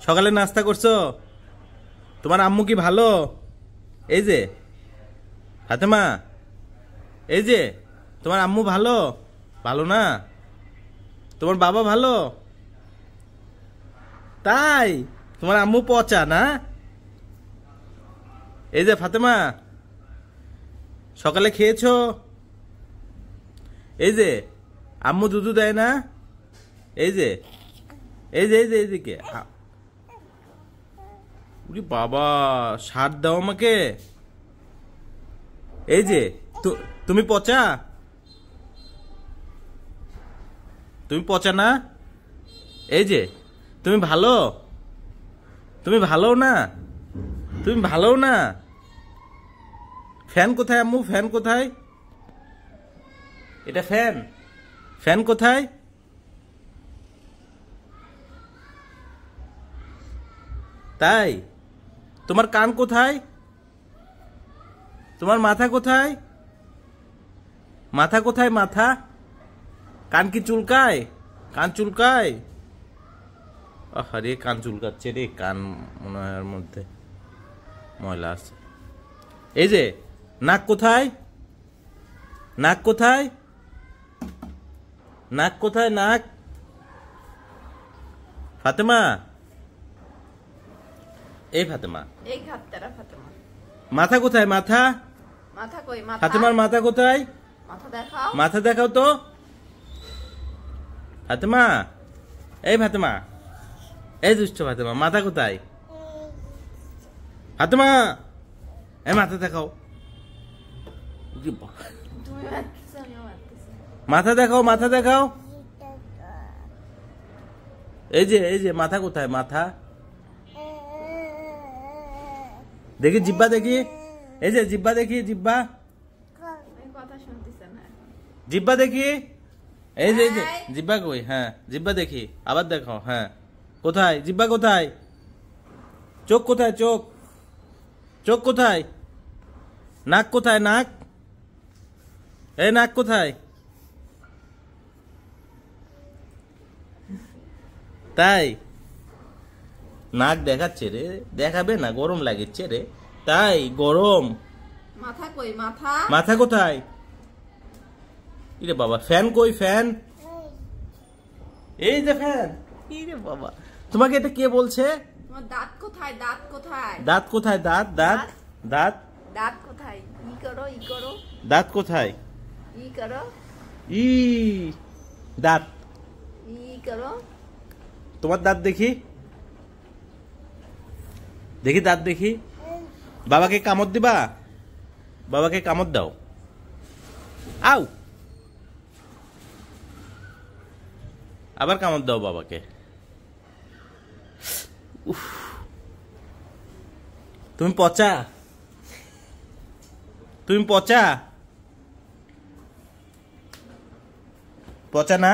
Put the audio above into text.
সকালে নাস্তা করছো? তোমার আম্মু কি ভালো? এই যে ফাতেমা, এই যে তোমার আম্মু ভালো? ভালো না? তোমার বাবা ভালো? তাই? তোমার আম্মু পচা না? এই যে ফাতেমা, সকালে খেয়েছো? এই যে আম্মু দুধু দেয় না? এই যে এইদিকে বাবা, সার দাও আমাকে। এই যে তুমি পচা, তুমি পচা না? এই যে তুমি ভালো, তুমি ভালো না? তুমি ভালো না? ফ্যান কোথায় আম্মু? ফ্যান কোথায়? এটা ফ্যান, ফ্যান কোথায়? তাই? তোমার কান কোথায়? তোমার মাথা কোথায়? মাথা কোথায়? মাথা, কান কি চুলকায়? কান চুলকায়? আরে কান চুলকাচ্ছে রে, কান মনে হয় এর মধ্যে ময়লা আছে। এই যে নাক কোথায়? নাক কোথায়? নাক কোথায়? নাক ফাতেমা, এই ফাতেমা, এই ঘাটতারা ফাতেমা। মাথা কোথায়? মাথা, মাথা কই? মাথা, ফাতেমার মাথা কোথায়? মাথা দেখাও। মাথা দেখাও তো ফাতেমা। এই ফাতেমা, এই দুষ্ট ফাতেমা, মাথা কোথায়? ফাতেমা, এই মাথা দেখাও। তুমি মারতেছো, আমিও মারতেছি। মাথা দেখাও, মাথা দেখাও। এই যে মাথা কোথায়? মাথা দেখি, জিব্বা দেখি। এই যে জিব্বা দেখি, জিব্বা, কথা শুনতেছে না। জিব্বা দেখি। এই যে জিব্বা কই? হ্যাঁ জিব্বা দেখি, আবার দেখো। হ্যাঁ কোথায় জিব্বা? কোথায়? চোখ কোথায়? চোখ, চোখ কোথায়? নাক কোথায়? নাক, এই নাক কোথায়? তাই? নাক দেখাচ্ছে রে, দেখাবে না, গরম লাগছে রে। তাই গরম। মাথা কই? মাথা, মাথা কোথায়? ইরে বাবা, ফ্যান কই? ফ্যান, এই যে ফ্যান। ইরে বাবা, তোমাকে এটা কে বলছে? তোমার দাঁত কোথায়? দাঁত কোথায়? দাঁত কোথায়? দাঁত, দাঁত, দাঁত, দাঁত কোথায়? ই করো, ই করো, দাঁত কোথায়? ই করো, ই দাঁত, ই করো। তোমার দাঁত দেখি, দেখি দাঁত দেখি। বাবাকে কামড় দিবা? বাবাকে কামড় দাও। আউ, আবার কামড় দাও বাবাকে। উফ, তুমি পচা, তুমি পচা, পচা না?